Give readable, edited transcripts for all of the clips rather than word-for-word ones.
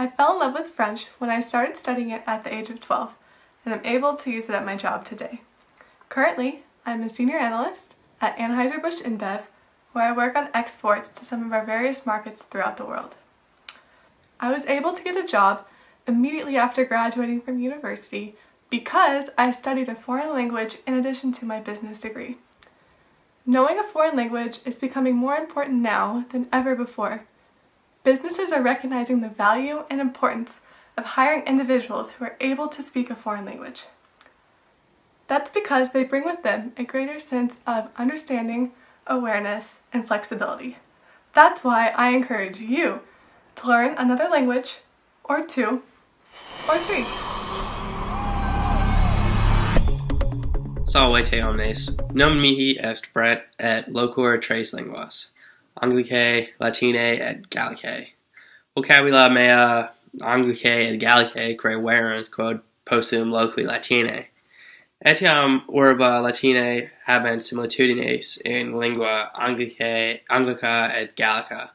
I fell in love with French when I started studying it at the age of 12, and I'm able to use it at my job today. Currently, I'm a senior analyst at Anheuser-Busch InBev, where I work on exports to some of our various markets throughout the world. I was able to get a job immediately after graduating from university because I studied a foreign language in addition to my business degree. Knowing a foreign language is becoming more important now than ever before. Businesses are recognizing the value and importance of hiring individuals who are able to speak a foreign language. That's because they bring with them a greater sense of understanding, awareness, and flexibility. That's why I encourage you to learn another language, or two, or three. Salve omnes, nomen mihi est Brett et loquor tres linguas, Anglicae, Latinae et Gallicae. Vocabula mea Anglicae et Gallicae cre verens quod possum loqui Latinae. Etiam urba Latinae habent similitudines in lingua Anglica et Gallica.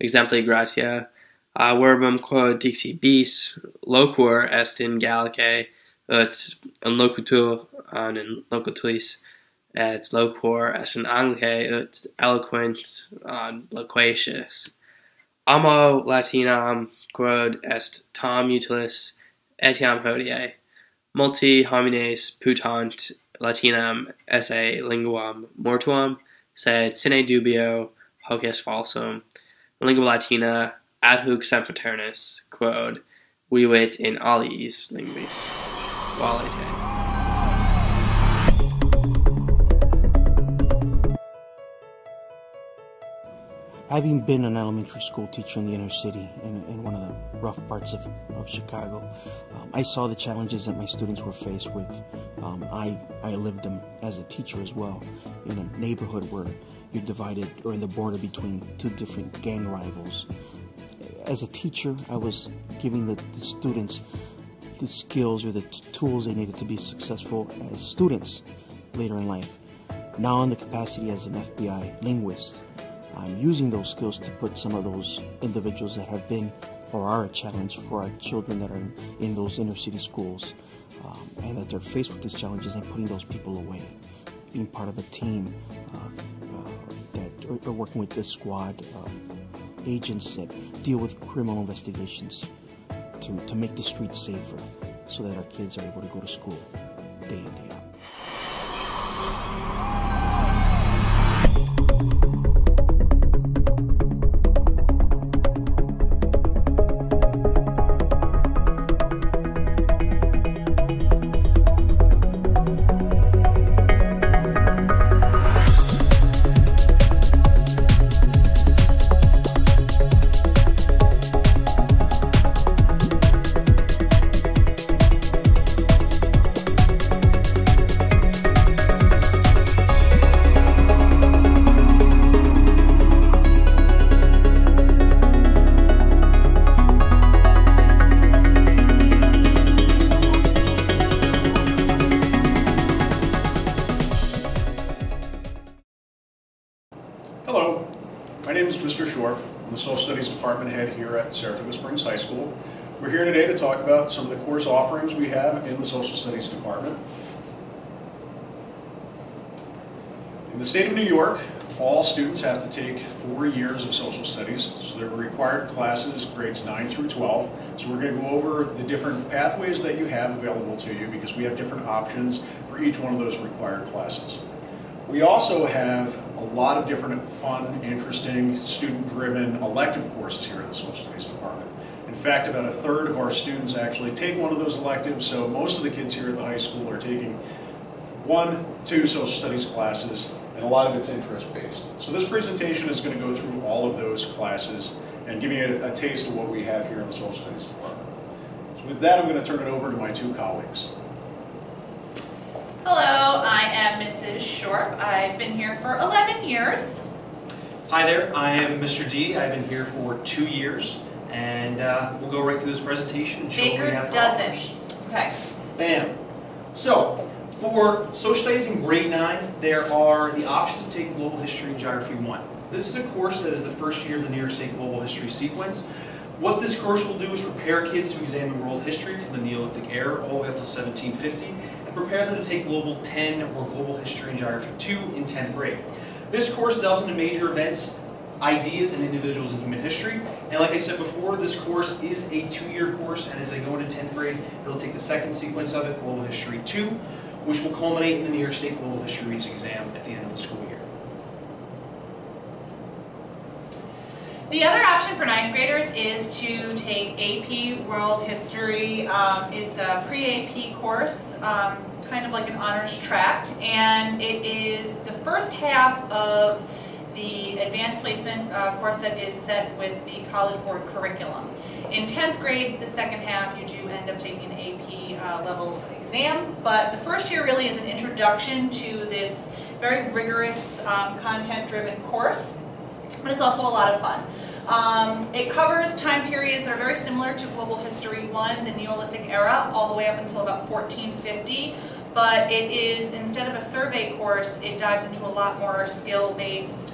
Exempli gratia, verbum quod dixi bis loquor est in Gallicae, ut in locutur in locutuis, et loquor est in Anglicae, ut eloquent loquacious. Amo Latinam quod est tam utilis etiam hodie. Multi homines putant Latinam esse linguam mortuam, sed sine dubio hoc est falsum. Lingua Latina ad hoc sempiternus, quod vivit in aliis linguis. Valete. Having been an elementary school teacher in the inner city, in one of the rough parts of Chicago, I saw the challenges that my students were faced with. I lived them as a teacher as well, in a neighborhood where you're divided or in the border between two different gang rivals. As a teacher, I was giving the students the skills or the tools they needed to be successful as students later in life. Now in the capacity as an FBI linguist, I'm using those skills to put some of those individuals that have been or are a challenge for our children that are in those inner city schools, and that they're faced with these challenges, and putting those people away. Being part of a team that are working with this squad of agents that deal with criminal investigations to make the streets safer so that our kids are able to go to school day in, day out. Hello, my name is Mr. Short. I'm the Social Studies Department head here at Saratoga Springs High School. We're here today to talk about some of the course offerings we have in the Social Studies Department. In the state of New York, all students have to take 4 years of social studies, so they're required classes grades 9 through 12. So we're going to go over the different pathways that you have available to you because we have different options for each one of those required classes. We also have a lot of different fun, interesting, student-driven elective courses here in the Social Studies Department. In fact, about a third of our students actually take one of those electives, so most of the kids here at the high school are taking 1, 2 social studies classes, and a lot of it's interest-based. So this presentation is going to go through all of those classes and give you a taste of what we have here in the Social Studies Department. So with that, I'm going to turn it over to my 2 colleagues. Hello, I am Mrs. Shorp. I've been here for 11 years. Hi there, I am Mr. D. I've been here for 2 years, and we'll go right through this presentation and show what we have to offer. Baker's dozen. Okay. Bam. So, for social studies in grade 9, there are the options to take Global History and Geography 1. This is a course that is the first year of the New York State Global History sequence. What this course will do is prepare kids to examine world history from the Neolithic era all the way up to 1750 and prepare them to take Global 10 or Global History and Geography 2 in 10th grade. This course delves into major events, ideas, and individuals in human history. And like I said before, this course is a 2-year course, and as they go into 10th grade, they'll take the second sequence of it, Global History 2, which will culminate in the New York State Global History Regents exam at the end of the school year. The other option for 9th graders is to take AP World History. It's a pre-AP course, kind of like an honors track, and it is the first half of the advanced placement course that is set with the College Board curriculum. In 10th grade, the second half, you do end up taking an AP level exam, but the first year really is an introduction to this very rigorous content-driven course, but it's also a lot of fun. It covers time periods that are very similar to Global History 1, the Neolithic era, all the way up until about 1450. But it is, instead of a survey course, it dives into a lot more skill-based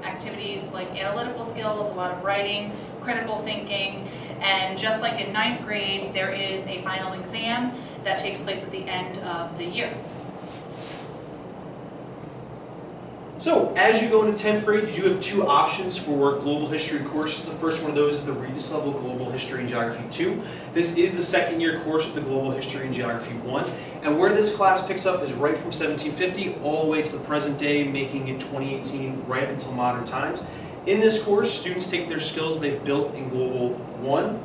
activities like analytical skills, a lot of writing, critical thinking, and just like in 9th grade, there is a final exam that takes place at the end of the year. So, as you go into 10th grade, you do have 2 options for global history courses. The first one of those is the Regents level Global History and Geography 2. This is the second year course of the Global History and Geography 1. And where this class picks up is right from 1750 all the way to the present day, making it 2018 right up until modern times. In this course, students take their skills that they've built in Global 1,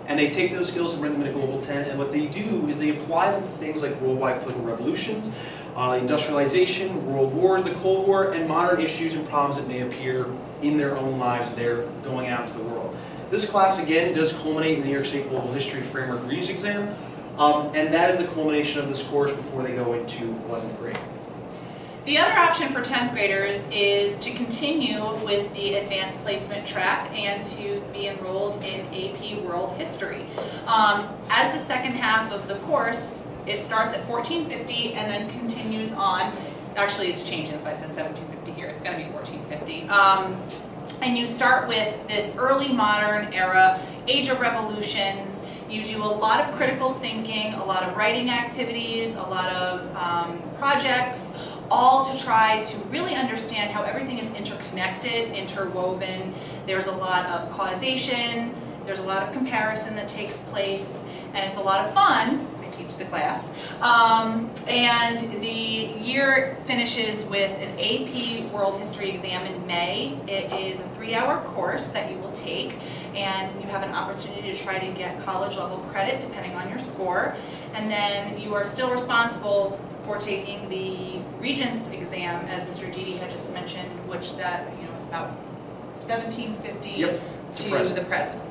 and they take those skills and bring them into Global 10, and what they do is they apply them to things like worldwide political revolutions, industrialization, world wars, the Cold War, and modern issues and problems that may appear in their own lives they're going out into the world. This class, again, does culminate in the New York State Global History Framework Regents exam, and that is the culmination of this course before they go into 11th grade. The other option for 10th graders is to continue with the advanced placement track and to be enrolled in AP World History. As the second half of the course, it starts at 1450 and then continues on. Actually, it's changing, so I said 1750 here. It's going to be 1450. And you start with this early modern era, age of revolutions. You do a lot of critical thinking, a lot of writing activities, a lot of projects, all to try to really understand how everything is interconnected, interwoven. There's a lot of causation, there's a lot of comparison that takes place, and it's a lot of fun. I teach the class. And the year finishes with an AP World History exam in May. It is a 3-hour course that you will take, and you have an opportunity to try to get college level credit depending on your score. And then you are still responsible for taking the Regents exam, as Mr. Dede had just mentioned, which that is about 1750 to the present.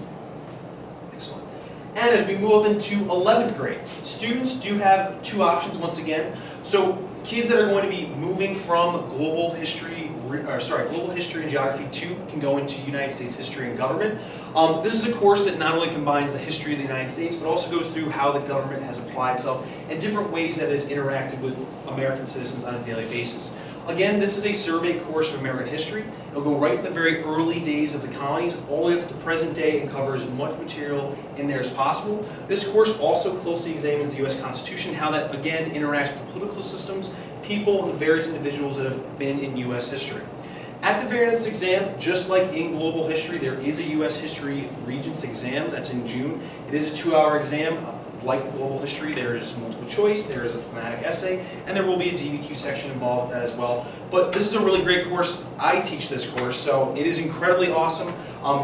Excellent. And as we move up into 11th grade, students do have 2 options once again. So kids that are going to be moving from Global History and Geography 2 can go into United States History and Government. This is a course that not only combines the history of the United States, but also goes through how the government has applied itself and different ways that it has interacted with American citizens on a daily basis. Again, this is a survey course of American history. It'll go right from the very early days of the colonies all the way up to the present day and covers as much material in there as possible. This course also closely examines the U.S. Constitution, how that, again, interacts with the political systems, people, and the various individuals that have been in U.S. history. At the very end of this exam, just like in Global History, there is a U.S. History Regents exam that's in June. It is a 2-hour exam. Like Global History, there is multiple choice, there is a thematic essay, and there will be a DBQ section involved with that as well. But this is a really great course. I teach this course, so it is incredibly awesome.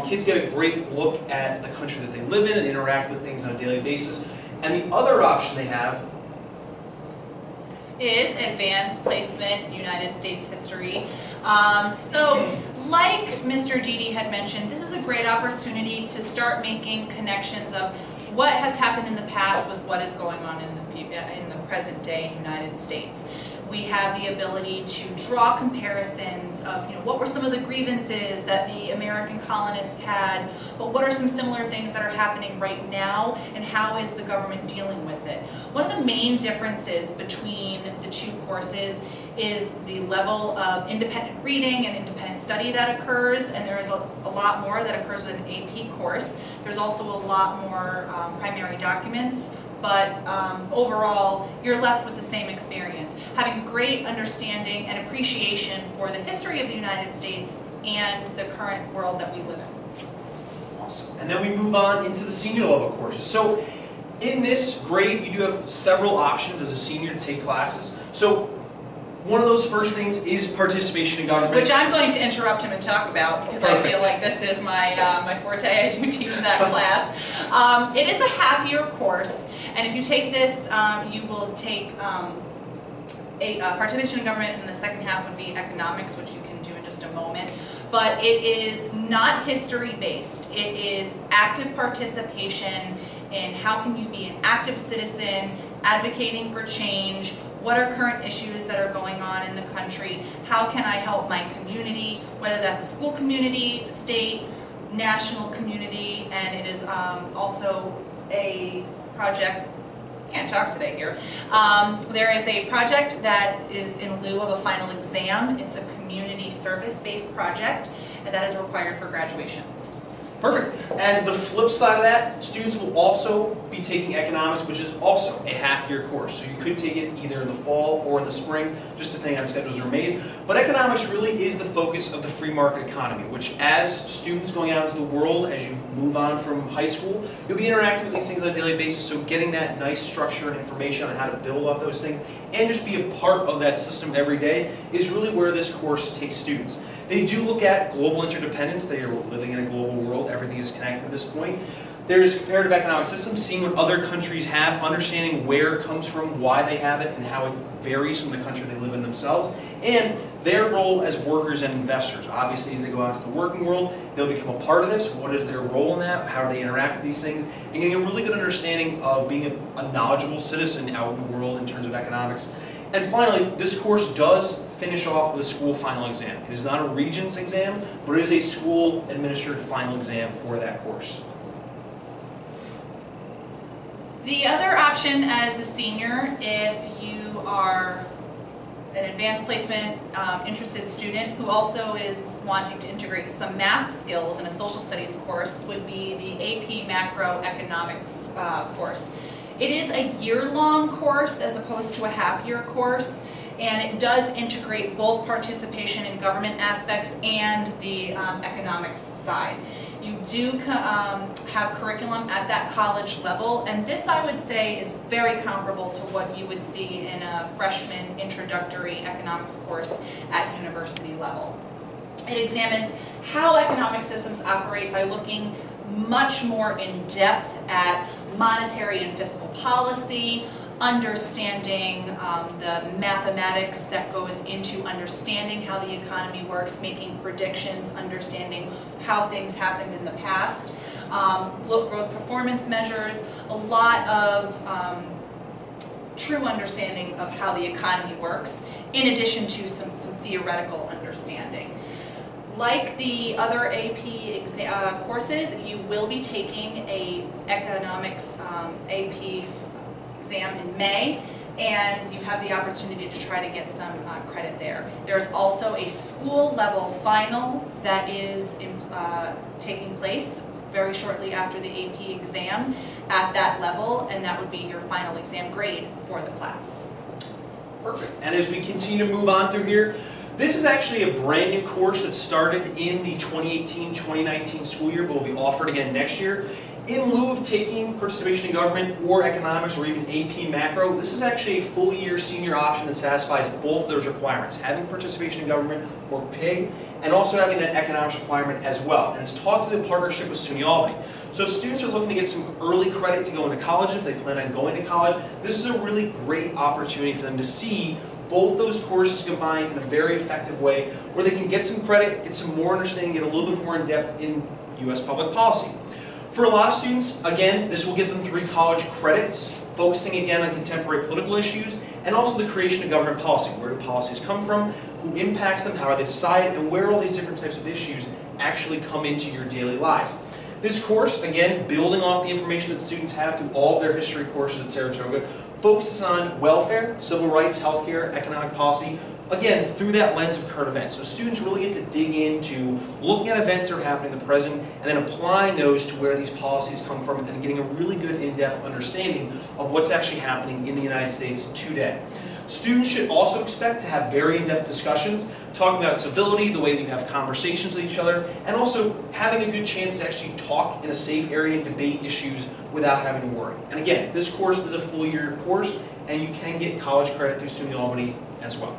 Kids get a great look at the country that they live in and interact with things on a daily basis. And the other option they have is Advanced Placement United States History. So, like Mr. Dede had mentioned, this is a great opportunity to start making connections of what has happened in the past with what is going on in the present day United States. We have the ability to draw comparisons of, what were some of the grievances that the American colonists had, but what are some similar things that are happening right now, and how is the government dealing with it. One of the main differences between the two courses is the level of independent reading and independent study that occurs, and there is a lot more that occurs with an AP course. There's also a lot more primary documents, but overall, you're left with the same experience, having great understanding and appreciation for the history of the United States and the current world that we live in. Awesome. And then we move on into the senior level courses. So in this grade, you do have several options as a senior to take classes. So one of those first things is participation in government. Which I'm going to interrupt him and talk about, because I feel like this is my, my forte. I do teach that class. It is a half-year course, and if you take this, you will take a participation in government, and the second half would be economics, which you can do in just a moment. But it is not history-based. It is active participation in how can you be an active citizen, advocating for change, what are current issues that are going on in the country, how can I help my community, whether that's a school community, the state, national community, and it is also a project, can't talk today here. There is a project that is in lieu of a final exam. It's a community service-based project, and that is required for graduation. Perfect. And the flip side of that, students will also be taking economics, which is also a half-year course. So you could take it either in the fall or in the spring, just depending on schedules are made. But economics really is the focus of the free market economy, which as students going out into the world, as you move on from high school, you'll be interacting with these things on a daily basis. So getting that nice structure and information on how to build off those things and just be a part of that system every day is really where this course takes students. They do look at global interdependence. They are living in a global world. Everything is connected at this point. There's comparative economic systems, seeing what other countries have, understanding where it comes from, why they have it, and how it varies from the country they live in themselves, and their role as workers and investors. Obviously, as they go out into the working world, they'll become a part of this. What is their role in that? How do they interact with these things? And getting a really good understanding of being a knowledgeable citizen out in the world in terms of economics. And finally, this course does finish off with a school final exam. It is not a Regents exam, but it is a school-administered final exam for that course. The other option as a senior, if you are an advanced placement interested student who also is wanting to integrate some math skills in a social studies course, would be the AP Macroeconomics course. It is a year-long course as opposed to a half-year course, and it does integrate both participation in government aspects and the economics side. You do have curriculum at that college level, and this I would say is very comparable to what you would see in a freshman introductory economics course at university level. It examines how economic systems operate by looking much more in depth at monetary and fiscal policy, understanding the mathematics that goes into understanding how the economy works, making predictions, understanding how things happened in the past, growth performance measures, a lot of true understanding of how the economy works, in addition to some theoretical understanding. Like the other AP courses, you will be taking a economics AP exam in May, and you have the opportunity to try to get some credit there. There's also a school level final that is taking place very shortly after the AP exam at that level, and that would be your final exam grade for the class. Perfect. And as we continue to move on through here, this is actually a brand new course that started in the 2018-2019 school year, but will be offered again next year. In lieu of taking participation in government or economics or even AP macro, this is actually a full year senior option that satisfies both those requirements, having participation in government or PIG, and also having that economics requirement as well. And it's taught through the partnership with Suny Albany. So if students are looking to get some early credit to go into college, if they plan on going to college, this is a really great opportunity for them to see both those courses combined in a very effective way where they can get some credit, get some more understanding, get a little bit more in depth in U.S. public policy. For a lot of students, again, this will give them 3 college credits, focusing again on contemporary political issues and also the creation of government policy. Where do policies come from? Who impacts them? How are they decided? And where all these different types of issues actually come into your daily life. This course, again, building off the information that students have through all of their history courses at Saratoga, focuses on welfare, civil rights, healthcare, economic policy, again, through that lens of current events. So students really get to dig into looking at events that are happening in the present and then applying those to where these policies come from and getting a really good in-depth understanding of what's actually happening in the United States today. Students should also expect to have very in-depth discussions, talking about civility, the way that you have conversations with each other, and also having a good chance to actually talk in a safe area and debate issues without having to worry. And again, this course is a full-year course, and you can get college credit through SUNY Albany as well.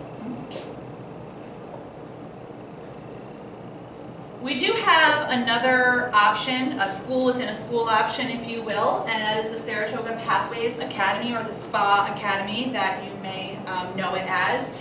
We do have another option, a school within a school option, if you will, as the Saratoga Pathways Academy, or the SPA Academy that you may know it as.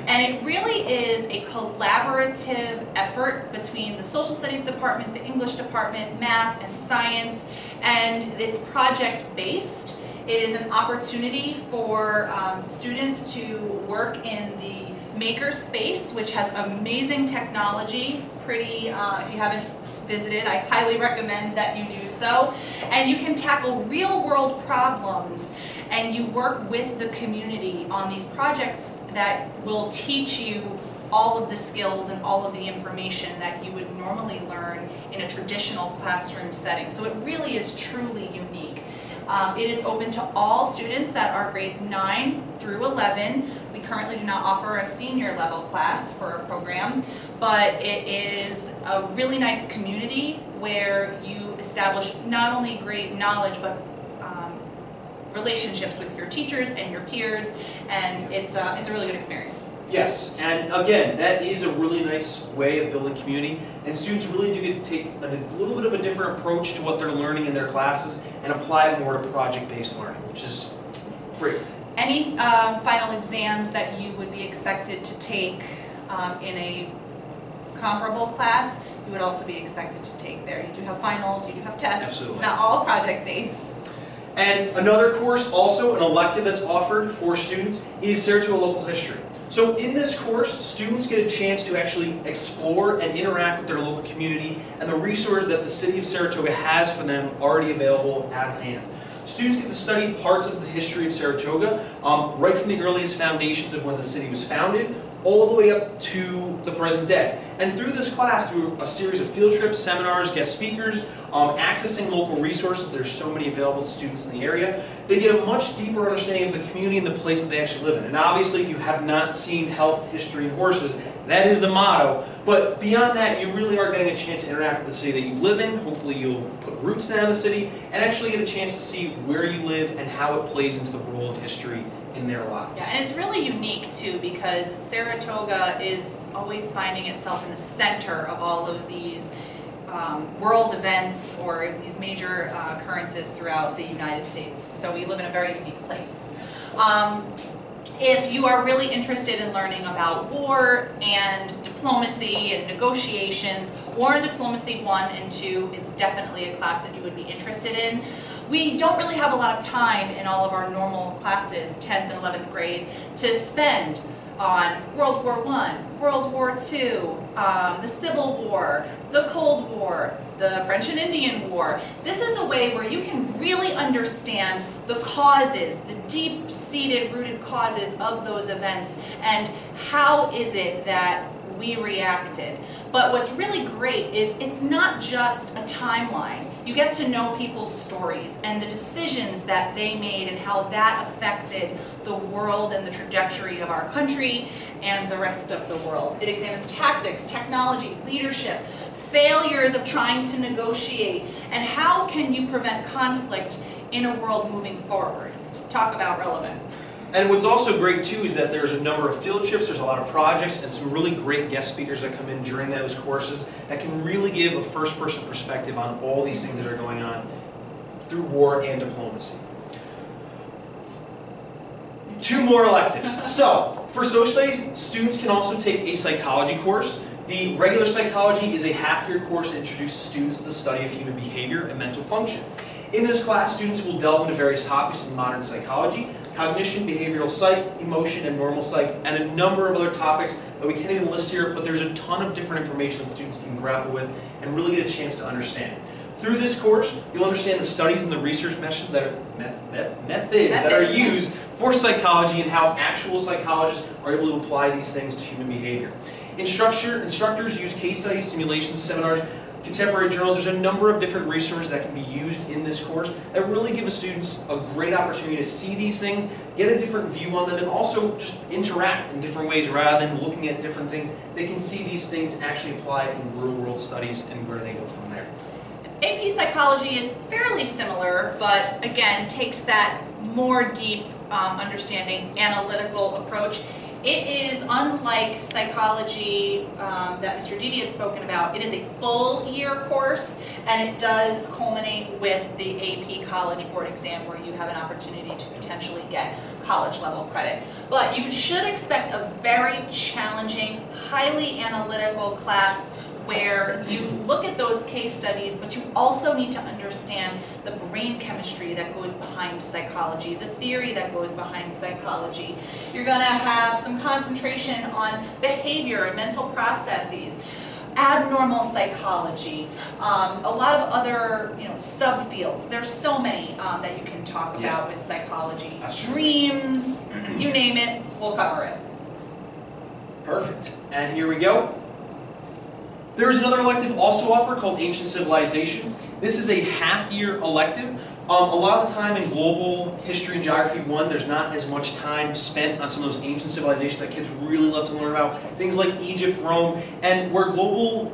And it really is a collaborative effort between the Social Studies Department, the English Department, Math and Science, and it's project-based. It is an opportunity for students to work in the maker space, which has amazing technology. Pretty, if you haven't visited, I highly recommend that you do so. And you can tackle real-world problems, and you work with the community on these projects that will teach you all of the skills and all of the information that you would normally learn in a traditional classroom setting. So it really is truly unique. It is open to all students that are grades 9 through 11. We currently do not offer a senior level class for a program, but it is a really nice community where you establish not only great knowledge, but relationships with your teachers and your peers, and it's a really good experience. Yes, and again, that is a really nice way of building community, and students really do get to take a little bit of a different approach to what they're learning in their classes and apply it more to project-based learning, which is great. Any final exams that you would be expected to take in a comparable class, you would also be expected to take there. You do have finals, you do have tests. Absolutely. It's not all project-based. And another course, also an elective that's offered for students, is Saratoga Local History. So in this course, students get a chance to actually explore and interact with their local community and the resources that the City of Saratoga has for them already available at hand. Students get to study parts of the history of Saratoga, right from the earliest foundations of when the city was founded, all the way up to the present day. And through this class, through a series of field trips, seminars, guest speakers, accessing local resources, there's so many available to students in the area, they get a much deeper understanding of the community and the place that they actually live in. And obviously, if you have not seen Health, History, and Horses, that is the motto. But beyond that, you really are getting a chance to interact with the city that you live in. Hopefully you'll put roots down in the city and actually get a chance to see where you live and how it plays into the role of history in their lives. Yeah, and it's really unique too, because Saratoga is always finding itself in the center of all of these world events or these major occurrences throughout the United States. So we live in a very unique place. If you are really interested in learning about war and diplomacy and negotiations, War and Diplomacy 1 and 2 is definitely a class that you would be interested in. We don't really have a lot of time in all of our normal classes, 10th and 11th grade, to spend on World War I, World War II, the Civil War, the Cold War, the French and Indian War. This is a way where you can really understand the causes, the deep-seated, rooted causes of those events, and how is it that we reacted. But what's really great is it's not just a timeline. You get to know people's stories and the decisions that they made and how that affected the world and the trajectory of our country and the rest of the world. It examines tactics, technology, leadership, failures of trying to negotiate, and how can you prevent conflict in a world moving forward. Talk about relevant. And what's also great too is that there's a number of field trips, there's a lot of projects, and some really great guest speakers that come in during those courses that can really give a first-person perspective on all these things that are going on through war and diplomacy. 2 more electives. So, for social studies, students can also take a psychology course. The regular psychology is a half-year course that introduces students to the study of human behavior and mental function. In this class, students will delve into various topics in modern psychology, cognition, behavioral psych, emotion, and normal psych, and a number of other topics that we can't even list here, but there's a ton of different information that students can grapple with and really get a chance to understand. Through this course, you'll understand the studies and the research methods that are used for psychology and how actual psychologists are able to apply these things to human behavior. Instructors use case studies, simulations, seminars, contemporary journals. There's a number of different resources that can be used in this course that really give students a great opportunity to see these things, get a different view on them, and also just interact in different ways rather than looking at different things. They can see these things actually applied in real-world studies and where they go from there. AP Psychology is fairly similar, but again, takes that more deep understanding, analytical approach. It is unlike psychology that Mr. Didi had spoken about. It is a full year course, and it does culminate with the AP College Board exam where you have an opportunity to potentially get college level credit. But you should expect a very challenging, highly analytical class where you look at those case studies, but you also need to understand the brain chemistry that goes behind psychology, the theory that goes behind psychology. You're going to have some concentration on behavior and mental processes, abnormal psychology, a lot of other subfields. There's so many that you can talk about with psychology. Dreams, you name it, we'll cover it. Perfect. And here we go. There is another elective also offered called Ancient Civilization. This is a half-year elective. A lot of the time in global history and geography 1, there's not as much time spent on some of those ancient civilizations that kids really love to learn about. Things like Egypt, Rome, and where global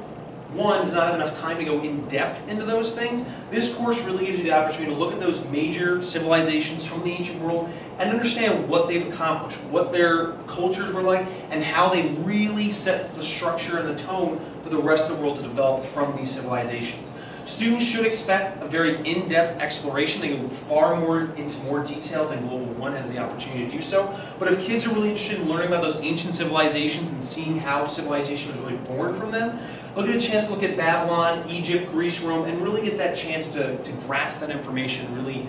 1 does not have enough time to go in depth into those things. This course really gives you the opportunity to look at those major civilizations from the ancient world and understand what they've accomplished, what their cultures were like, and how they really set the structure and the tone for the rest of the world to develop from these civilizations. Students should expect a very in-depth exploration. They go far more into more detail than Global 1 has the opportunity to do so. But if kids are really interested in learning about those ancient civilizations and seeing how civilization was really born from them, they'll get a chance to look at Babylon, Egypt, Greece, Rome, and really get that chance to grasp that information and really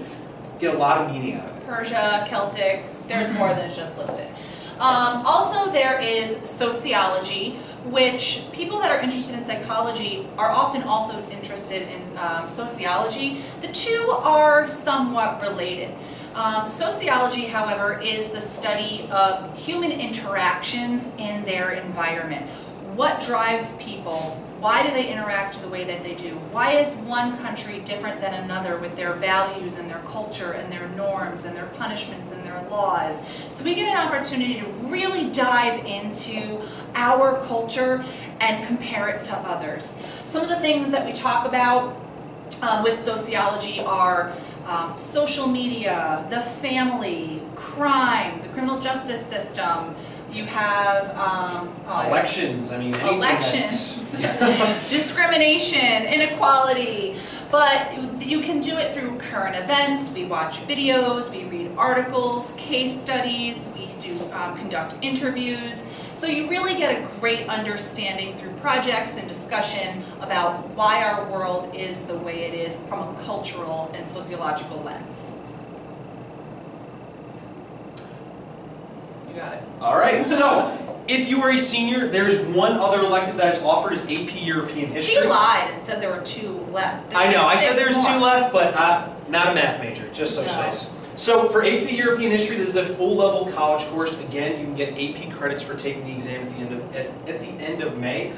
get a lot of meaning out of it. Persia, Celtic, there's more than is just listed. Also, there is sociology, which people that are interested in psychology are often also interested in sociology. The two are somewhat related. Sociology, however, is the study of human interactions in their environment. What drives people? Why do they interact the way that they do? Why is one country different than another with their values and their culture and their norms and their punishments and their laws? So we get an opportunity to really dive into our culture and compare it to others. Some of the things that we talk about with sociology are social media, the family, crime, the criminal justice system. You have elections. I mean, elections, discrimination, inequality. But you can do it through current events. We watch videos, we read articles, case studies, we do conduct interviews. So you really get a great understanding through projects and discussion about why our world is the way it is from a cultural and sociological lens. You got it. All right. So, if you are a senior, there's one other elective that is offered is AP European History. He lied and said there were 2 left. I know. I said there's 2 left, but not a math major, just socialists. So for AP European History, this is a full-level college course. Again, you can get AP credits for taking the exam at the end of May.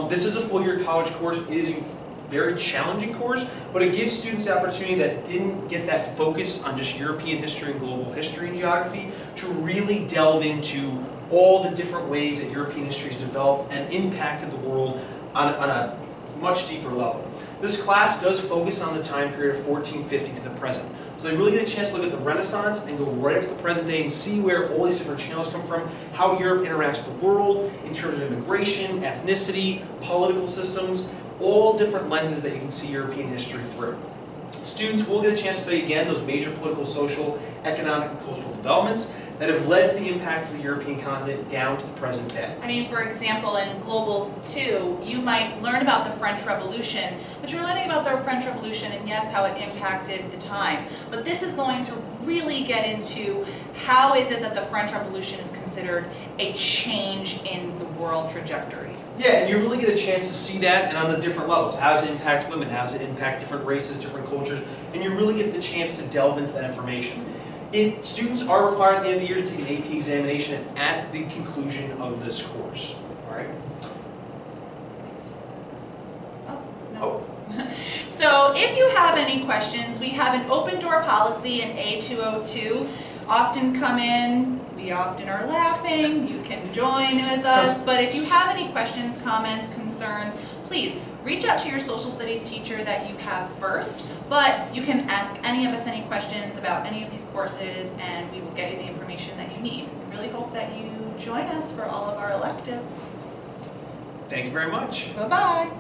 This is a full-year college course. It is a very challenging course, but it gives students the opportunity that didn't get that focus on just European history and global history and geography to really delve into all the different ways that European history has developed and impacted the world on a much deeper level. This class does focus on the time period of 1450 to the present. So they really get a chance to look at the Renaissance and go right up to the present day and see where all these different channels come from, how Europe interacts with the world in terms of immigration, ethnicity, political systems, all different lenses that you can see European history through. Students will get a chance to study again those major political, social, economic, and cultural developments, that have led to the impact of the European continent down to the present day. I mean, for example, in Global 2, you might learn about the French Revolution, but you're learning about the French Revolution and yes, how it impacted the time. But this is going to really get into how is it that the French Revolution is considered a change in the world trajectory. Yeah, and you really get a chance to see that and on the different levels. How does it impact women? How does it impact different races, different cultures? And you really get the chance to delve into that information. Students are required at the end of the year to take an AP examination at the conclusion of this course. All right? Oh, no. So if you have any questions, we have an open door policy in A202. Often come in, we often are laughing, you can join with us, but if you have any questions, comments, concerns, please reach out to your social studies teacher that you have first, but you can ask any of us any questions about any of these courses and we will get you the information that you need. We really hope that you join us for all of our electives. Thank you very much. Bye-bye.